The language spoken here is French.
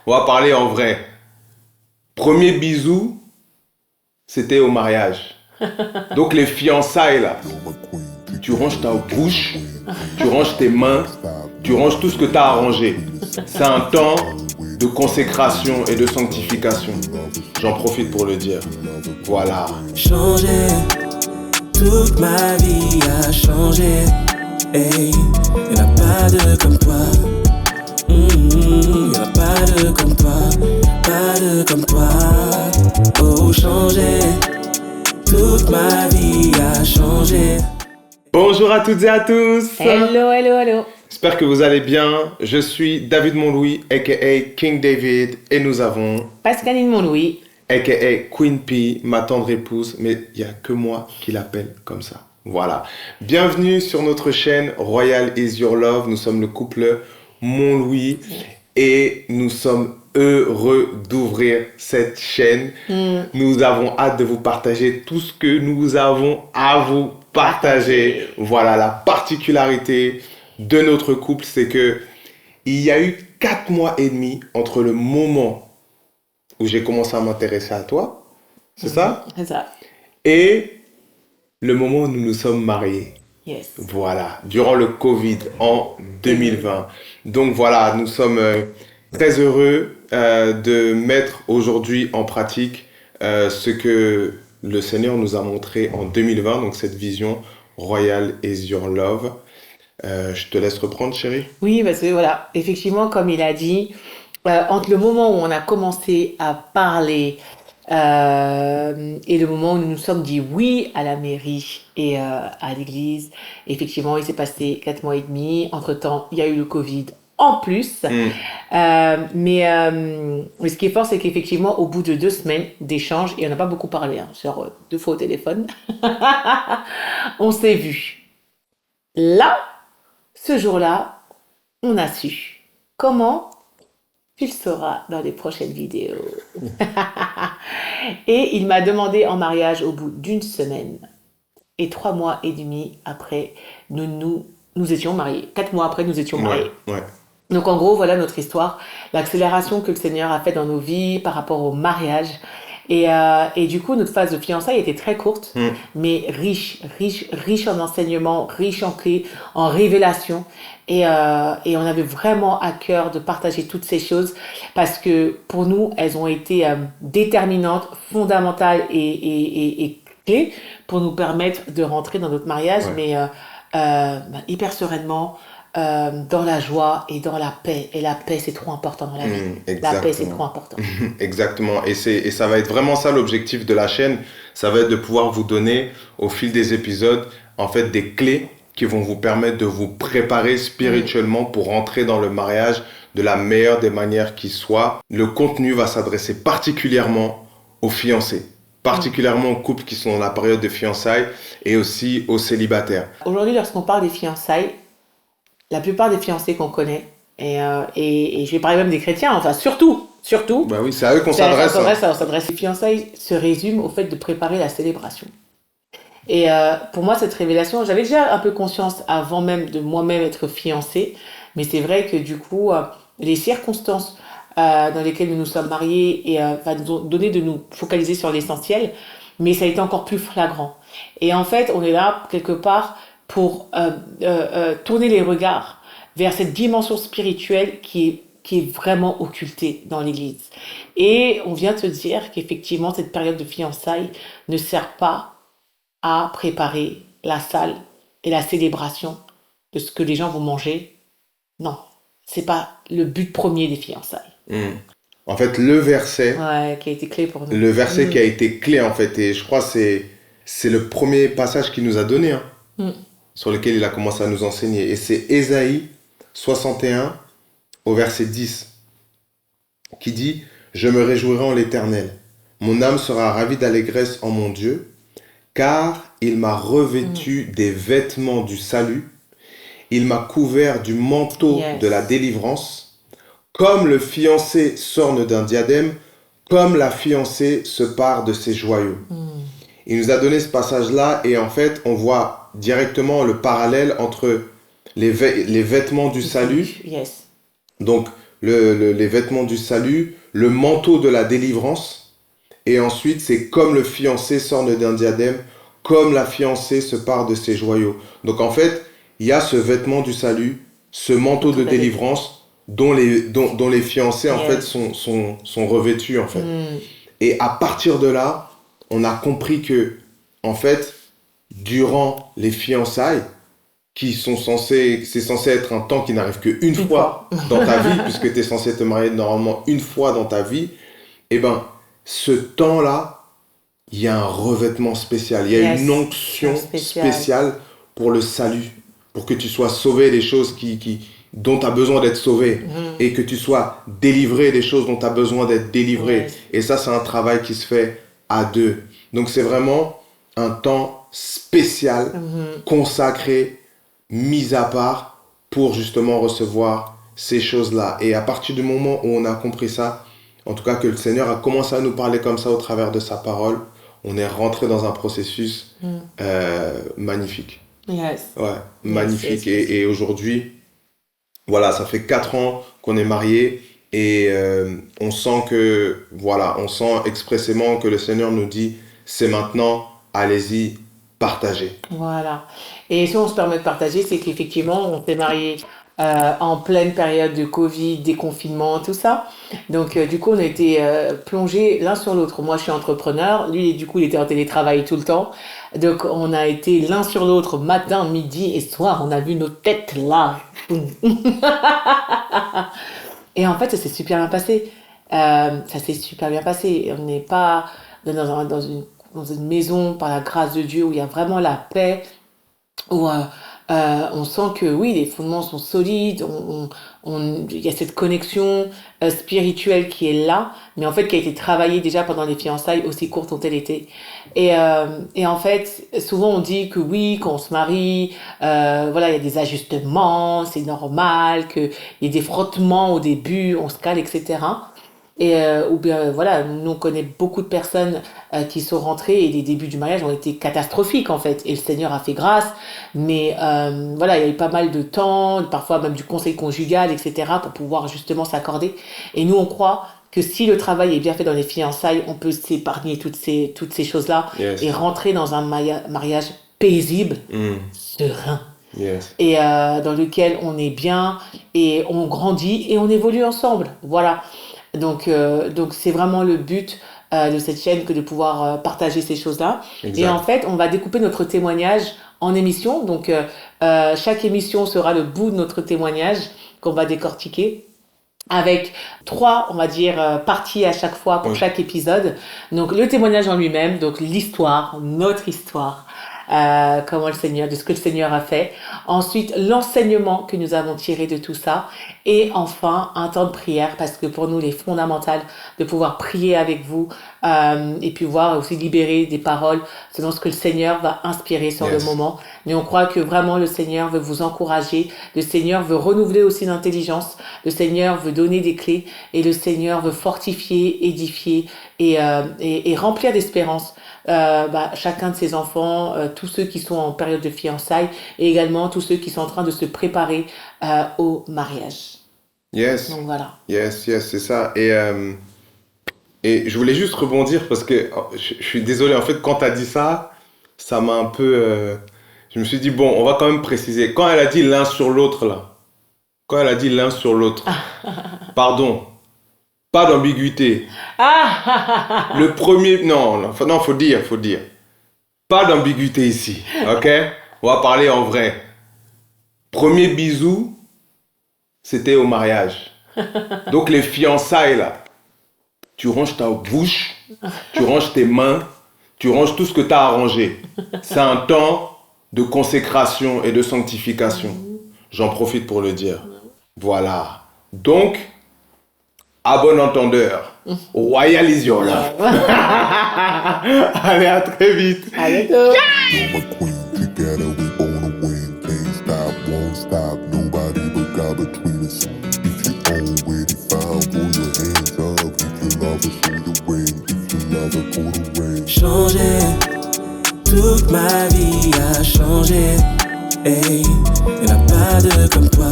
On va parler en vrai. Premier bisou, c'était au mariage. Donc les fiançailles là, tu ranges ta bouche, tu ranges tes mains, tu ranges tout ce que tu as arrangé. C'est un temps de consécration et de sanctification. J'en profite pour le dire. Voilà. Changer, toute ma vie a changé. Hey, y'en a pas de comme toi. Y'en a pas de comme toi, pas de comme toi. Oh, changer, toute ma vie a changé. Bonjour à toutes et à tous. Hello, hello, hello. J'espère que vous allez bien. Je suis David Montlouis, a.k.a. King David. Et nous avons, Pascaline Montlouis. a.k.a. Queen P, ma tendre épouse. Mais il n'y a que moi qui l'appelle comme ça. Voilà. Bienvenue sur notre chaîne Royal is Your Love. Nous sommes le couple Montlouis. Et nous sommes heureux d'ouvrir cette chaîne. Nous avons hâte de vous partager tout ce que nous avons à vous partager. Voilà, la particularité de notre couple, c'est que il y a eu 4 mois et demi entre le moment où j'ai commencé à m'intéresser à toi, c'est ça? C'est ça. Et le moment où nous nous sommes mariés. Yes. Voilà, durant le Covid en 2020. Donc voilà, nous sommes très heureux de mettre aujourd'hui en pratique ce que le Seigneur nous a montré en 2020, donc cette vision Royal is Your Love. Je te laisse reprendre, chérie. Oui, parce que voilà, effectivement, comme il a dit, entre le moment où on a commencé à parler et le moment où nous nous sommes dit oui à la mairie et à l'église, effectivement, il s'est passé 4 mois et demi. Entre-temps, il y a eu le Covid en plus. Mais ce qui est fort, c'est qu'effectivement, au bout de 2 semaines d'échange, et on n'a pas beaucoup parlé, hein, sur 2 fois au téléphone, on s'est vu. Là, ce jour-là, on a su. Comment? Tu le sauras dans les prochaines vidéos. Et il m'a demandé en mariage au bout d'une semaine. Et 3 mois et demi après, nous étions mariés. 4 mois après, nous étions mariés. Ouais. Donc en gros, voilà notre histoire, l'accélération que le Seigneur a fait dans nos vies par rapport au mariage. Et du coup, notre phase de fiançailles était très courte, mais riche en enseignements, riche en clés, en révélations. Et on avait vraiment à cœur de partager toutes ces choses parce que pour nous, elles ont été déterminantes, fondamentales et clés pour nous permettre de rentrer dans notre mariage, mais hyper sereinement, dans la joie et dans la paix. Et la paix, c'est trop important dans la vie. La paix, c'est trop important. Exactement. Et ça va être vraiment ça l'objectif de la chaîne. Ça va être de pouvoir vous donner, au fil des épisodes, en fait, des clés qui vont vous permettre de vous préparer spirituellement pour rentrer dans le mariage de la meilleure des manières qui soit. Le contenu va s'adresser particulièrement aux fiancés, particulièrement aux couples qui sont dans la période de fiançailles et aussi aux célibataires. Aujourd'hui, lorsqu'on parle des fiançailles, la plupart des fiancés qu'on connaît, et je vais parler même des chrétiens, enfin surtout. Bah oui, c'est à eux qu'on s'adresse. On s'adresse. Les fiançailles se résument au fait de préparer la célébration. Et pour moi, cette révélation, j'avais déjà un peu conscience avant même de moi-même être fiancée, mais c'est vrai que du coup, les circonstances dans lesquelles nous nous sommes mariés va nous donner de nous focaliser sur l'essentiel, mais ça a été encore plus flagrant. Et en fait, on est là quelque part pour tourner les regards vers cette dimension spirituelle qui est vraiment occultée dans l'Église. Et on vient te dire qu'effectivement, cette période de fiançailles ne sert pas à préparer la salle et la célébration de ce que les gens vont manger. Non, c'est pas le but premier des fiançailles. En fait, le verset... qui a été clé pour nous. Le verset qui a été clé, en fait, et je crois que c'est le premier passage qu'il nous a donné, sur lequel il a commencé à nous enseigner. Et c'est Ésaïe 61 au verset 10 qui dit « Je me réjouirai en l'Éternel. Mon âme sera ravie d'allégresse en mon Dieu, car il m'a revêtu des vêtements du salut. Il m'a couvert du manteau de la délivrance. Comme le fiancé s'orne d'un diadème, comme la fiancée se pare de ses joyaux. » Il nous a donné ce passage-là et en fait, on voit directement le parallèle entre les vêtements du salut. Yes. Donc, les vêtements du salut, le manteau de la délivrance. Et ensuite, c'est comme le fiancé s'orne d'un diadème, comme la fiancée se pare de ses joyaux. Donc en fait, il y a ce vêtement du salut, ce manteau de délivrance dont les fiancés en fait sont revêtus en fait. Et à partir de là, on a compris que en fait, durant les fiançailles, c'est censé être un temps qui n'arrive qu'une fois dans ta vie, puisque tu es censé te marier normalement une fois dans ta vie, et ben ce temps-là, il y a un revêtement spécial, il y a une onction spéciale pour le salut, pour que tu sois sauvé des choses dont tu as besoin d'être sauvé, et que tu sois délivré des choses dont tu as besoin d'être délivré. Et ça, c'est un travail qui se fait à deux. Donc c'est vraiment un temps spécial, consacré, mis à part pour justement recevoir ces choses-là. Et à partir du moment où on a compris ça, en tout cas que le Seigneur a commencé à nous parler comme ça au travers de sa parole, on est rentré dans un processus magnifique. Magnifique. Et aujourd'hui, voilà, ça fait 4 ans qu'on est mariés et on sent expressément que le Seigneur nous dit, c'est maintenant, allez-y, partagez. Voilà. Et si on se permet de partager, c'est qu'effectivement, on s'est mariés en pleine période de Covid, déconfinement, tout ça. Donc, du coup, on a été plongés l'un sur l'autre. Moi, je suis entrepreneur. Lui, du coup, il était en télétravail tout le temps. Donc, on a été l'un sur l'autre, matin, midi et soir. On a vu nos têtes là. Et en fait, ça s'est super bien passé. On n'est pas dans une maison, par la grâce de Dieu, où il y a vraiment la paix, où on sent que oui, les fondements sont solides, il y a cette connexion spirituelle qui est là, mais en fait qui a été travaillée déjà pendant les fiançailles, aussi courtes ont-elles été. Et en fait, souvent on dit que oui, quand on se marie, il y a des ajustements, c'est normal, qu'il y ait des frottements au début, on se cale, etc. Et ou bien voilà, nous on connaît beaucoup de personnes qui sont rentrées et les débuts du mariage ont été catastrophiques en fait, et le Seigneur a fait grâce, mais il y a eu pas mal de temps, parfois même du conseil conjugal, etc., pour pouvoir justement s'accorder. Et nous on croit que si le travail est bien fait dans les fiançailles, on peut s'épargner toutes ces choses-là et rentrer dans un mariage paisible, serein. Et dans lequel on est bien et on grandit et on évolue ensemble. Voilà. Donc c'est vraiment le but de cette chaîne que de pouvoir partager ces choses-là. Exact. Et en fait, on va découper notre témoignage en émissions. Donc chaque émission sera le bout de notre témoignage qu'on va décortiquer avec 3, on va dire, parties à chaque fois pour chaque épisode. Donc le témoignage en lui-même, donc l'histoire, notre histoire. De ce que le Seigneur a fait. Ensuite, l'enseignement que nous avons tiré de tout ça. Et enfin, un temps de prière, parce que pour nous, il est fondamental de pouvoir prier avec vous et puis voir aussi libérer des paroles selon ce que le Seigneur va inspirer sur le moment. Mais on croit que vraiment le Seigneur veut vous encourager, le Seigneur veut renouveler aussi l'intelligence, le Seigneur veut donner des clés et le Seigneur veut fortifier, édifier et remplir d'espérance chacun de ses enfants, tous ceux qui sont en période de fiançailles et également tous ceux qui sont en train de se préparer au mariage. Donc voilà. C'est ça. Et je voulais juste rebondir parce que je suis désolé, en fait, quand tu as dit ça, ça m'a un peu... je me suis dit, bon, on va quand même préciser. Quand elle a dit l'un sur l'autre, pardon, pas d'ambiguïté. Le premier... Non, faut dire. Pas d'ambiguïté ici, ok? On va parler en vrai. Premier bisou, c'était au mariage. Donc les fiançailles, là, tu ranges ta bouche, tu ranges tes mains, tu ranges tout ce que tu as arrangé. C'est un temps de consécration et de sanctification. J'en profite pour le dire. Voilà. Donc, à bon entendeur, royalise your love. Allez, à très vite. À bientôt. Changer, toute ma vie a changé. Hey, y'en a pas de comme toi.